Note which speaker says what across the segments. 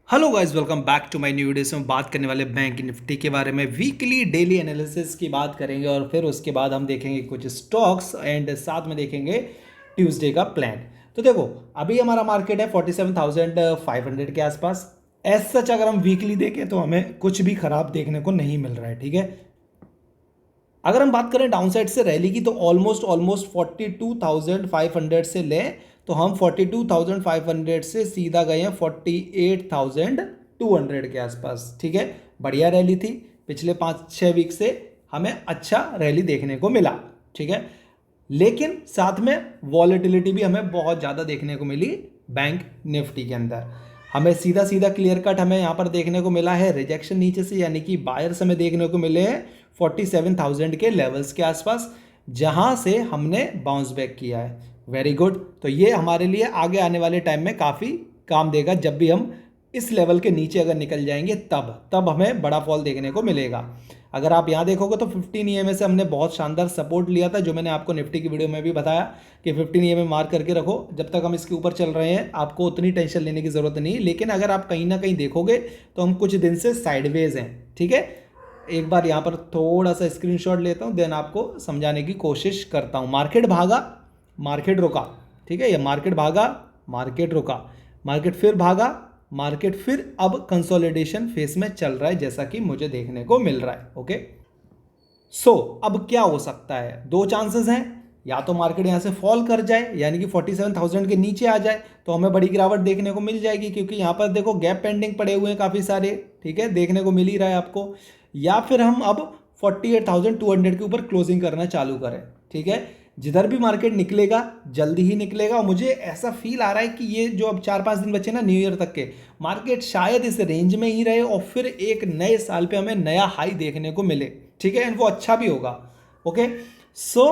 Speaker 1: Hello guys, welcome back to my new video. में बात करने वाले बैंक निफ्टी के बारे में, वीकली डेली एनालिसिस की बात करेंगे और फिर उसके बाद हम देखेंगे कुछ स्टॉक्स एंड साथ में देखेंगे ट्यूसडे का प्लान। तो देखो, अभी हमारा मार्केट है 47,500 के आसपास। एज सच अगर हम वीकली देखें तो हमें कुछ भी खराब देखने को नहीं मिल रहा है, ठीक है। अगर हम बात करें डाउनसाइड से रैली की तो ऑलमोस्ट ऑलमोस्ट 42,500 से ले तो हम 42,500 से सीधा गए हैं 48,200 के आसपास, ठीक है। बढ़िया रैली थी, पिछले 5-6 वीक से हमें अच्छा रैली देखने को मिला, ठीक है। लेकिन साथ में वॉलेटिलिटी भी हमें बहुत ज़्यादा देखने को मिली बैंक निफ्टी के अंदर। हमें सीधा सीधा क्लियर कट हमें यहाँ पर देखने को मिला है रिजेक्शन नीचे से, यानी कि बायर्स हमें देखने को मिले हैं 47,000 के लेवल्स के आसपास, जहाँ से हमने बाउंस बैक किया है। Very good. तो ये हमारे लिए आगे आने वाले टाइम में काफ़ी काम देगा। जब भी हम इस लेवल के नीचे अगर निकल जाएंगे तब हमें बड़ा फॉल देखने को मिलेगा। अगर आप यहाँ देखोगे तो 15 ईएमए से हमने बहुत शानदार सपोर्ट लिया था, जो मैंने आपको निफ्टी की वीडियो में भी बताया कि 15 ईएमए मार्क करके रखो। जब तक हम इसके ऊपर चल रहे हैं आपको उतनी टेंशन लेने की ज़रूरत नहीं, लेकिन अगर आप कहीं ना कहीं देखोगे तो हम कुछ दिन से साइडवेज हैं, ठीक है। एक बार यहाँ पर थोड़ा सा स्क्रीनशॉट लेता हूँ, देन आपको समझाने की कोशिश करता हूँ। मार्केट भागा, मार्केट रुका, ठीक है। ये मार्केट भागा, मार्केट रुका, मार्केट फिर भागा, मार्केट फिर अब कंसोलिडेशन फेस में चल रहा है, जैसा कि मुझे देखने को मिल रहा है। ओके, सो अब क्या हो सकता है? दो चांसेस हैं, या तो मार्केट यहाँ से फॉल कर जाए, यानी कि 47,000 के नीचे आ जाए तो हमें बड़ी गिरावट देखने को मिल जाएगी, क्योंकि यहाँ पर देखो गैप पेंडिंग पड़े हुए हैं काफ़ी सारे, ठीक है, देखने को मिल ही रहा है आपको। या फिर हम अब 48,200 के ऊपर क्लोजिंग करना चालू करें, ठीक है। जिधर भी मार्केट निकलेगा जल्दी ही निकलेगा, और मुझे ऐसा फील आ रहा है कि ये जो अब 4-5 दिन बचे ना न्यू ईयर तक के, मार्केट शायद इस रेंज में ही रहे और फिर एक नए साल पे हमें नया हाई देखने को मिले, ठीक है। एंड वो अच्छा भी होगा। ओके, सो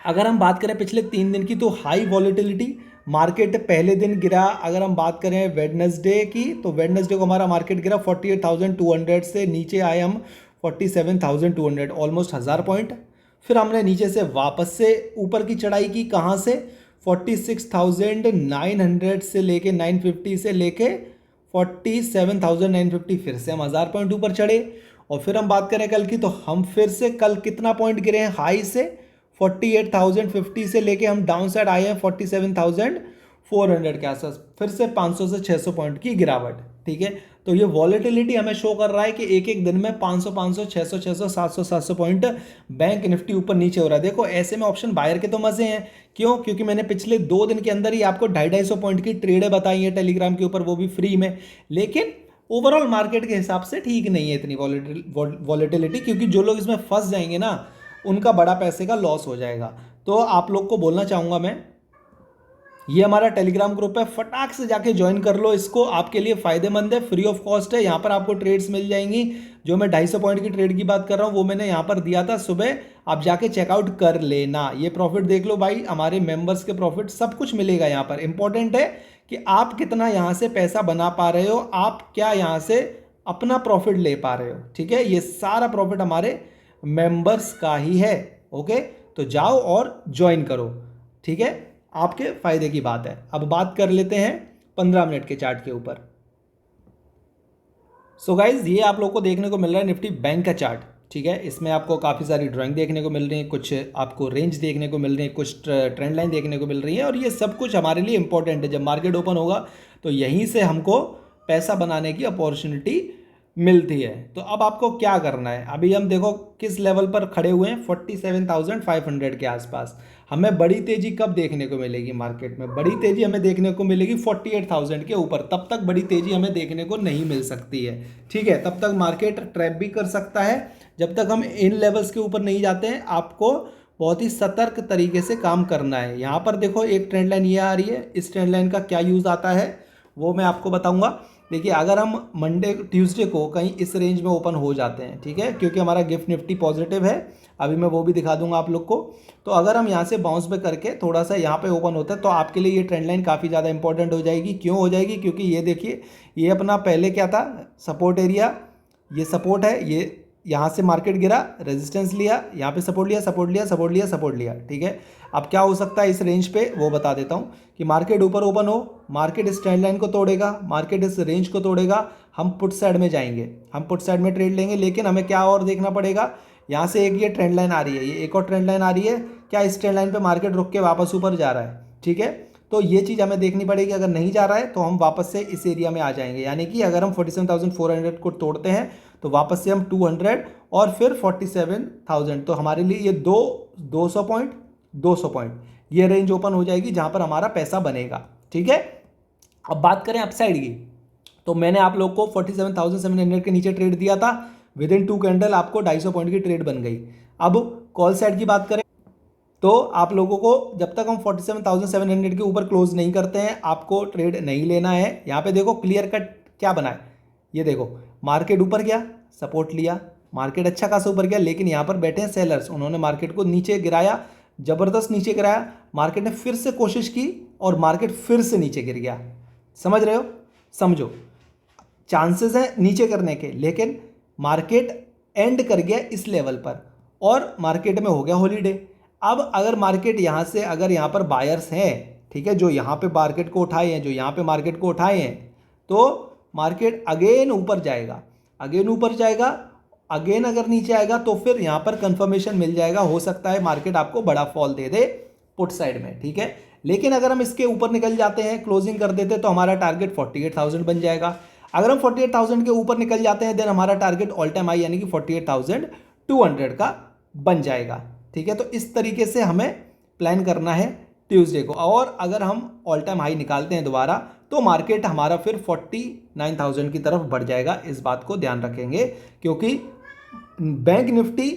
Speaker 1: अगर हम बात करें पिछले 3 दिन की तो हाई वॉलेटिलिटी, मार्केट पहले दिन गिरा। अगर हम बात करें वेडनेसडे की तो वेडनेसडे को हमारा मार्केट गिरा 48,200 से, नीचे आए हम 47,200, ऑलमोस्ट 1000 पॉइंट। फिर हमने नीचे से वापस से ऊपर की चढ़ाई की, कहाँ से? 46,900 से लेके 950 से लेके 47,950, फिर से हम 1000 पॉइंट ऊपर चढ़े। और फिर हम बात करें कल की तो हम फिर से कल कितना पॉइंट गिरे हैं हाई से? 48,050 से लेके हम डाउन साइड आए हैं 47,400 के आसपास, फिर से 500 से 600 पॉइंट की गिरावट, ठीक है। तो ये वॉलेटिलिटी हमें शो कर रहा है कि एक एक दिन में 500 600 700 पॉइंट बैंक निफ्टी ऊपर नीचे हो रहा है। देखो, ऐसे में ऑप्शन बायर के तो मजे हैं। क्यों? क्योंकि मैंने पिछले 2 दिन के अंदर ही आपको 250 पॉइंट की ट्रेडें बताई हैं टेलीग्राम के ऊपर, वो भी फ्री में। लेकिन ओवरऑल मार्केट के हिसाब से ठीक नहीं है इतनी वॉलेटिलिटी, क्योंकि जो लोग इसमें फंस जाएंगे ना, उनका बड़ा पैसे का लॉस हो जाएगा। तो आप लोग को बोलना चाहूँगा मैं, ये हमारा टेलीग्राम ग्रुप है, फटाक से जाके ज्वाइन कर लो इसको, आपके लिए फ़ायदेमंद है, फ्री ऑफ कॉस्ट है। यहाँ पर आपको ट्रेड्स मिल जाएंगी। जो मैं 250 पॉइंट की ट्रेड की बात कर रहा हूँ वो मैंने यहाँ पर दिया था सुबह, आप जाके चेकआउट कर लेना। ये प्रॉफिट देख लो भाई, हमारे मेंबर्स के प्रॉफिट सब कुछ मिलेगा यहाँ पर। इंपॉर्टेंट है कि आप कितना यहाँ से पैसा बना पा रहे हो, आप क्या यहाँ से अपना प्रॉफिट ले पा रहे हो, ठीक है। ये सारा प्रॉफिट हमारे मेंबर्स का ही है। ओके, तो जाओ और ज्वाइन करो, ठीक है, आपके फायदे की बात है। अब बात कर लेते हैं 15 मिनट के चार्ट के ऊपर। सो गाइज, ये आप लोग को देखने को मिल रहा है निफ्टी बैंक का चार्ट, ठीक है। इसमें आपको काफ़ी सारी ड्राइंग देखने को मिल रही है, कुछ आपको रेंज देखने को मिल रही है, कुछ ट्रेंड लाइन देखने को मिल रही है, और ये सब कुछ हमारे लिए इंपॉर्टेंट है। जब मार्केट ओपन होगा तो यहीं से हमको पैसा बनाने की अपॉर्चुनिटी मिलती है। तो अब आपको क्या करना है? अभी हम देखो किस लेवल पर खड़े हुए हैं, 47,500 के आसपास। हमें बड़ी तेजी कब देखने को मिलेगी मार्केट में? बड़ी तेजी हमें देखने को मिलेगी 48,000 के ऊपर, तब तक बड़ी तेजी हमें देखने को नहीं मिल सकती है, ठीक है। तब तक मार्केट ट्रैप भी कर सकता है। जब तक हम इन लेवल्स के ऊपर नहीं जाते हैं, आपको बहुत ही सतर्क तरीके से काम करना है। यहाँ पर देखो एक ट्रेंड लाइन ये आ रही है, इस ट्रेंड लाइन का क्या यूज़ आता है वो मैं आपको बताऊंगा। देखिए, अगर हम मंडे ट्यूसडे को कहीं इस रेंज में ओपन हो जाते हैं, ठीक है, क्योंकि हमारा गिफ्ट निफ्टी पॉजिटिव है, अभी मैं वो भी दिखा दूंगा आप लोग को। तो अगर हम यहाँ से बाउंस बैक करके थोड़ा सा यहाँ पे ओपन होता है तो आपके लिए ये ट्रेंड लाइन काफ़ी ज़्यादा इंपॉर्टेंट हो जाएगी। क्यों हो जाएगी? क्योंकि ये देखिए, ये अपना पहले क्या था, सपोर्ट एरिया, ये सपोर्ट है, ये यहाँ से मार्केट गिरा, रेजिस्टेंस लिया, यहाँ पे सपोर्ट लिया, सपोर्ट लिया, सपोर्ट लिया, सपोर्ट लिया, ठीक है। अब क्या हो सकता है इस रेंज पे वो बता देता हूँ कि मार्केट ऊपर ओपन हो, मार्केट इस ट्रेंड लाइन को तोड़ेगा, मार्केट इस रेंज को तोड़ेगा, हम पुट साइड में जाएंगे, हम पुट साइड में ट्रेड लेंगे। लेकिन हमें क्या और देखना पड़ेगा, यहाँ से एक ये ट्रेंड लाइन आ रही है, ये एक और ट्रेंड लाइन आ रही है, क्या इस ट्रेंड लाइन पे मार्केट रुक के वापस ऊपर जा रहा है, ठीक है। तो ये चीज़ हमें देखनी पड़ेगी, अगर नहीं जा रहा है तो हम वापस से इस एरिया में आ जाएंगे, यानी कि अगर हम 47,400 को तोड़ते हैं तो वापस से हम 200 और फिर 47,000, तो हमारे लिए ये 200 पॉइंट 200 पॉइंट ये रेंज ओपन हो जाएगी जहाँ पर हमारा पैसा बनेगा, ठीक है। अब बात करें अपसाइड की, तो मैंने आप लोग को 47,700 के नीचे ट्रेड दिया था, विद इन 2 कैंडल आपको 250 पॉइंट की ट्रेड बन गई। अब कॉल साइड की बात करें तो आप लोगों को जब तक हम 47,700 के ऊपर क्लोज नहीं करते हैं आपको ट्रेड नहीं लेना है। यहाँ पे देखो क्लियर कट क्या बना है, ये देखो मार्केट ऊपर गया, सपोर्ट लिया, मार्केट अच्छा खासा ऊपर गया, लेकिन यहाँ पर बैठे हैं सेलर्स, उन्होंने मार्केट को नीचे गिराया, ज़बरदस्त नीचे गिराया, मार्केट ने फिर से कोशिश की और मार्केट फिर से नीचे गिर गया। समझ रहे हो, समझो, चांसेस हैं नीचे करने के, लेकिन मार्केट एंड कर गया इस लेवल पर और मार्केट में हो गया हॉलीडे। अब अगर मार्केट यहाँ से, अगर यहाँ पर बायर्स हैं, ठीक है, जो यहाँ पे मार्केट को उठाए हैं, जो यहाँ पे मार्केट को उठाए हैं, तो मार्केट अगेन ऊपर जाएगा, अगेन ऊपर जाएगा, अगेन अगर नीचे आएगा तो फिर यहाँ पर कंफर्मेशन मिल जाएगा, हो सकता है मार्केट आपको बड़ा fall they they put side में, ठीक है। लेकिन अगर हम इसके ऊपर निकल जाते हैं, क्लोजिंग कर देते तो हमारा टारगेट 48,000 बन जाएगा। अगर हम 48,000 के ऊपर निकल जाते हैं देन हमारा टारगेट ऑल टाइम हाई यानी कि 48,200 का बन जाएगा, ठीक है। तो इस तरीके से हमें प्लान करना है ट्यूसडे को, और अगर हम ऑल टाइम हाई निकालते हैं दोबारा तो मार्केट हमारा फिर 49,000 की तरफ बढ़ जाएगा। इस बात को ध्यान रखेंगे, क्योंकि बैंक निफ्टी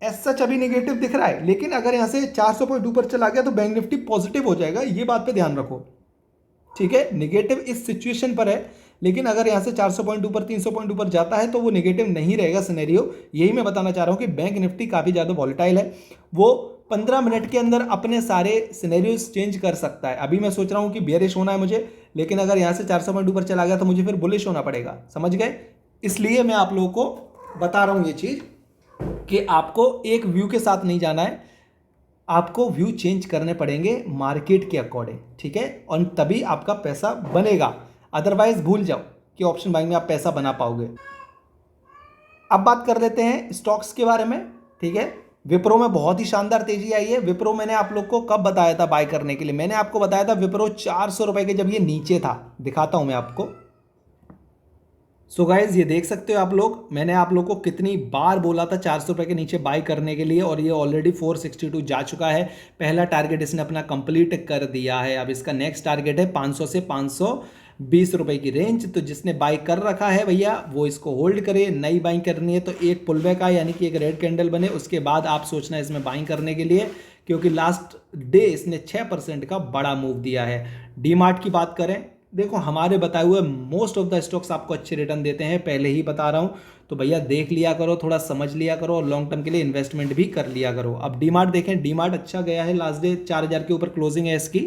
Speaker 1: एज सच अभी नेगेटिव दिख रहा है, लेकिन अगर यहाँ से 400 पॉइंट ऊपर चला गया तो बैंक निफ्टी पॉजिटिव हो जाएगा, ये बात पे ध्यान रखो, ठीक है। नेगेटिव इस सिचुएशन पर है, लेकिन अगर यहाँ से 400 पॉइंट ऊपर 300 पॉइंट ऊपर जाता है तो वो नेगेटिव नहीं रहेगा सिनेरियो। यही मैं बताना चाह रहा हूँ कि बैंक निफ्टी काफ़ी ज़्यादा वॉलेटाइल है, वो 15 मिनट के अंदर अपने सारे सिनेरियोज चेंज कर सकता है। अभी मैं सोच रहा हूँ कि बेयरिश होना है मुझे, लेकिन अगर यहाँ से 400 पॉइंट ऊपर चला गया तो मुझे फिर बुलिश होना पड़ेगा, समझ गए। इसलिए मैं आप लोगों को बता रहा हूँ ये चीज़ कि आपको एक व्यू के साथ नहीं जाना है, आपको व्यू चेंज करने पड़ेंगे मार्केट के अकॉर्डिंग, ठीक है, और तभी आपका पैसा बनेगा। अदरवाइज भूल जाओ कि ऑप्शन बाइंग में आप पैसा बना पाओगे। अब बात कर लेते हैं स्टॉक्स के बारे में, ठीक है। विप्रो में बहुत ही शानदार तेजी आई है। विप्रो मैंने आप लोग को कब बताया था बाय करने के लिए, मैंने आपको बताया था विप्रो 400 रुपए के जब ये नीचे था, दिखाता हूं मैं आपको। सो गाइज ये देख सकते हो आप लोग, मैंने आप लोग को कितनी बार बोला था 400 रुपए के नीचे बाय करने के लिए, और ये ऑलरेडी 462 जा चुका है। पहला टारगेट इसने अपना कंप्लीट कर दिया है। अब इसका नेक्स्ट टारगेट है 500 से 520 रुपए की रेंज। तो जिसने बाय कर रखा है भैया वो इसको होल्ड करे, नई बाइंग करनी है तो एक पुल बैक आए यानी कि एक रेड कैंडल बने, उसके बाद आप सोचना है इसमें बाइंग करने के लिए, क्योंकि लास्ट डे इसने 6% का बड़ा मूव दिया है। डीमार्ट की बात करें, देखो हमारे बताए हुए मोस्ट ऑफ द स्टॉक्स आपको अच्छे रिटर्न देते हैं, पहले ही बता रहा हूँ, तो भैया देख लिया करो, थोड़ा समझ लिया करो और लॉन्ग टर्म के लिए इन्वेस्टमेंट भी कर लिया करो। अब डीमार्ट देखें, डीमार्ट अच्छा गया है, लास्ट डे 4,000 के ऊपर क्लोजिंग है इसकी।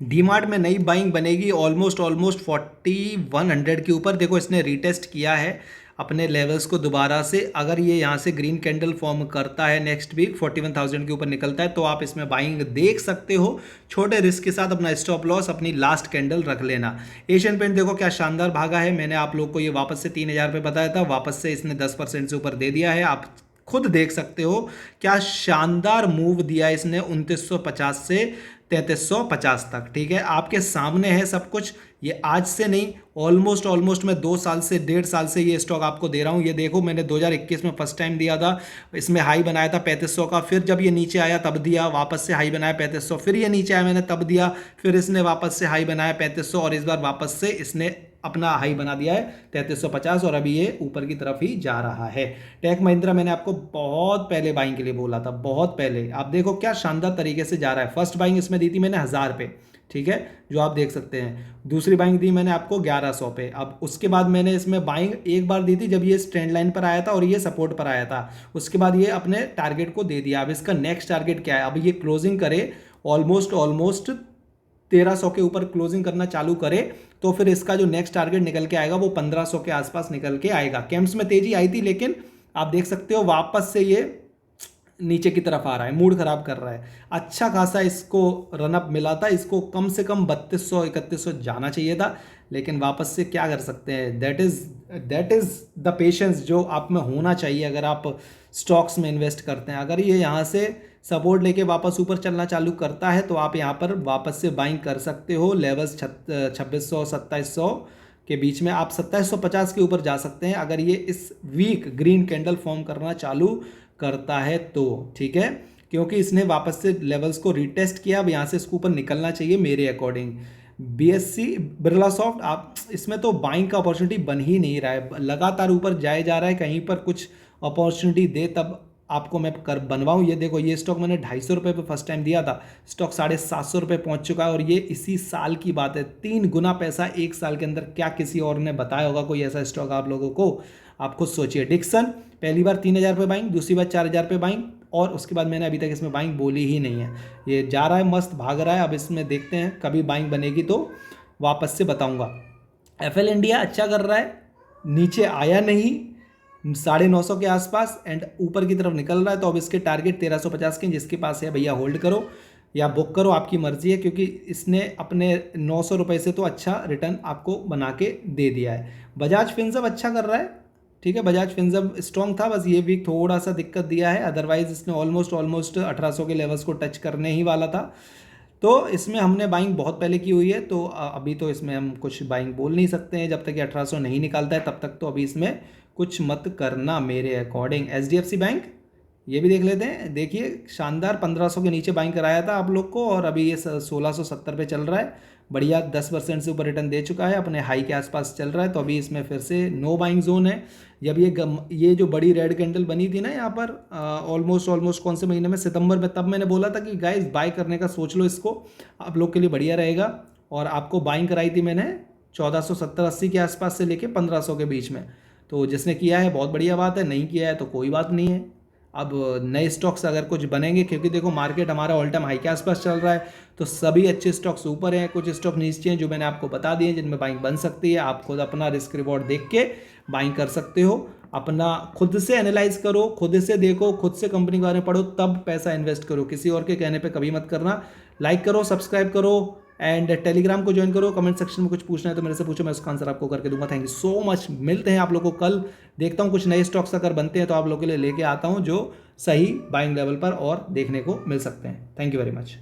Speaker 1: डीमार्ट में नई बाइंग बनेगी ऑलमोस्ट 4100 के ऊपर। देखो इसने रीटेस्ट किया है अपने लेवल्स को दोबारा से, अगर ये यहाँ से ग्रीन कैंडल फॉर्म करता है नेक्स्ट वीक 41,000 के ऊपर निकलता है तो आप इसमें बाइंग देख सकते हो, छोटे रिस्क के साथ। अपना स्टॉप लॉस अपनी लास्ट कैंडल रख लेना। एशियन पेंट देखो क्या शानदार भागा है, मैंने आप लोग को ये वापस से 3,000 पे बताया था, वापस से इसने 10% से ऊपर दे दिया है। आप खुद देख सकते हो क्या शानदार मूव दिया है इसने 2950 से 3350 तक, ठीक है, आपके सामने है सब कुछ। ये आज से नहीं, ऑलमोस्ट मैं 2 साल से 1.5 साल से ये स्टॉक आपको दे रहा हूँ। ये देखो मैंने 2021 में फर्स्ट टाइम दिया था, इसमें हाई बनाया था 3500 का, फिर जब ये नीचे आया तब दिया, वापस से हाई बनाया 3500, फिर ये नीचे आया मैंने तब दिया, फिर इसने वापस से हाई बनाया 3500 और इस बार वापस से इसने अपना हाई बना दिया है 3350 और अभी ये ऊपर की तरफ ही जा रहा है। टेक महिंद्रा मैंने आपको बहुत पहले बाइंग के लिए बोला था, बहुत पहले। आप देखो क्या शानदार तरीके से जा रहा है। फर्स्ट बाइंग इसमें दी थी मैंने 1000 पे, ठीक है, जो आप देख सकते हैं। दूसरी बाइंग दी मैंने आपको 1100 पे। अब उसके बाद मैंने इसमें बाइंग एक बार दी थी जब ये ट्रेंड लाइन पर आया था और ये सपोर्ट पर आया था, उसके बाद ये अपने टारगेट को दे दिया। अब इसका नेक्स्ट टारगेट क्या है, अब ये क्लोजिंग करे ऑलमोस्ट 1300 के ऊपर क्लोजिंग करना चालू करे तो फिर इसका जो नेक्स्ट टारगेट निकल के आएगा वो 1500 के आसपास निकल के आएगा। केम्स में तेजी आई थी, लेकिन आप देख सकते हो वापस से ये नीचे की तरफ आ रहा है, मूड खराब कर रहा है। अच्छा खासा इसको रनअप मिला था, इसको कम से कम 3200 3100 जाना चाहिए था, लेकिन वापस से क्या कर सकते हैं। दैट इज द पेशेंस जो आप में होना चाहिए अगर आप स्टॉक्स में इन्वेस्ट करते हैं। अगर ये यहाँ से सपोर्ट लेके वापस ऊपर चलना चालू करता है तो आप यहाँ पर वापस से बाइंग कर सकते हो। लेवल्स 2600 2700 के बीच में आप 2750 के ऊपर जा सकते हैं अगर ये इस वीक ग्रीन कैंडल फॉर्म करना चालू करता है तो, ठीक है, क्योंकि इसने वापस से लेवल्स को रिटेस्ट किया। अब यहाँ से इसके ऊपर निकलना चाहिए मेरे अकॉर्डिंग। बीएससी बिरला सॉफ्ट, आप इसमें तो बाइंग का अपॉर्चुनिटी बन ही नहीं रहा है, लगातार ऊपर जाए जा रहा है, कहीं पर कुछ अपॉर्चुनिटी दे तब आपको मैं कर बनवाऊँ। ये देखो, ये स्टॉक मैंने 250 रुपये पर फर्स्ट टाइम दिया था, स्टॉक 750 रुपये पहुँच चुका है और ये इसी साल की बात है। 3 गुना पैसा एक साल के अंदर, क्या किसी और ने बताया होगा कोई ऐसा स्टॉक आप लोगों को? आप खुद सोचिए। डिक्सन पहली बार 3000 रुपये बाइंग, दूसरी बार 4000 रुपये बाइंग, और उसके बाद मैंने अभी तक इसमें बाइंग बोली ही नहीं है। ये जा रहा है, मस्त भाग रहा है। अब इसमें देखते हैं कभी बाइंग बनेगी तो वापस से बताऊंगा। एफएल इंडिया अच्छा कर रहा है, नीचे आया नहीं 950 के आसपास एंड ऊपर की तरफ निकल रहा है, तो अब इसके टारगेट 1350 के, जिसके पास है भैया होल्ड करो या बुक करो, आपकी मर्जी है, क्योंकि इसने अपने 900 रुपये से तो अच्छा रिटर्न आपको बना के दे दिया है। बजाज फिनसर्व अच्छा कर रहा है, ठीक है, बजाज फिनसर्व स्ट्रॉन्ग था, बस ये वीक थोड़ा सा दिक्कत दिया है, अदरवाइज इसने ऑलमोस्ट 1800 के लेवल्स को टच करने ही वाला था। तो इसमें हमने बाइंग बहुत पहले की हुई है, तो अभी तो इसमें हम कुछ बाइंग बोल नहीं सकते हैं, जब तक ये 1800 नहीं निकालता है तब तक तो अभी इसमें कुछ मत करना मेरे अकॉर्डिंग। एचडीएफसी बैंक ये भी देख लेते हैं। देखिए शानदार 1500 के नीचे बाइंग कराया था आप लोग को और अभी ये 1670 पे चल रहा है, बढ़िया 10% से ऊपर रिटर्न दे चुका है, अपने हाई के आसपास चल रहा है। तो अभी इसमें फिर से नो बाइंग जोन है। जब ये जो बड़ी रेड कैंडल बनी थी ना यहाँ पर ऑलमोस्ट कौन से महीने में, सितंबर में, तब मैंने बोला था कि गाइस बाय करने का सोच लो, इसको आप लोग के लिए बढ़िया रहेगा। और आपको बाइंग कराई थी मैंने 1470-80 के आसपास से लेके 1500 के बीच में। तो जिसने किया है बहुत बढ़िया बात है, नहीं किया है तो कोई बात नहीं है। अब नए स्टॉक्स अगर कुछ बनेंगे, क्योंकि देखो मार्केट हमारा ऑल टाइम हाई के आसपास चल रहा है, तो सभी अच्छे स्टॉक्स ऊपर हैं, कुछ स्टॉक नीचे हैं जो मैंने आपको बता दिए जिनमें बाइंग बन सकती है। आप खुद अपना रिस्क रिवॉर्ड देख के बाइंग कर सकते हो, अपना खुद से एनालाइज करो, खुद से देखो, खुद से कंपनी के बारे में पढ़ो, तब पैसा इन्वेस्ट करो, किसी और के कहने पे कभी मत करना। लाइक करो, सब्सक्राइब करो एंड टेलीग्राम को ज्वाइन करो। कमेंट सेक्शन में कुछ पूछना है तो मेरे से पूछो, मैं उसका आंसर आपको करके दूंगा। Thank you so much. मिलते हैं आप लोगों को कल, देखता हूँ कुछ नए स्टॉक्स अगर बनते हैं तो आप लोगों के लिए लेके आता हूँ जो सही बाइंग लेवल पर और देखने को मिल सकते हैं। Thank you very much.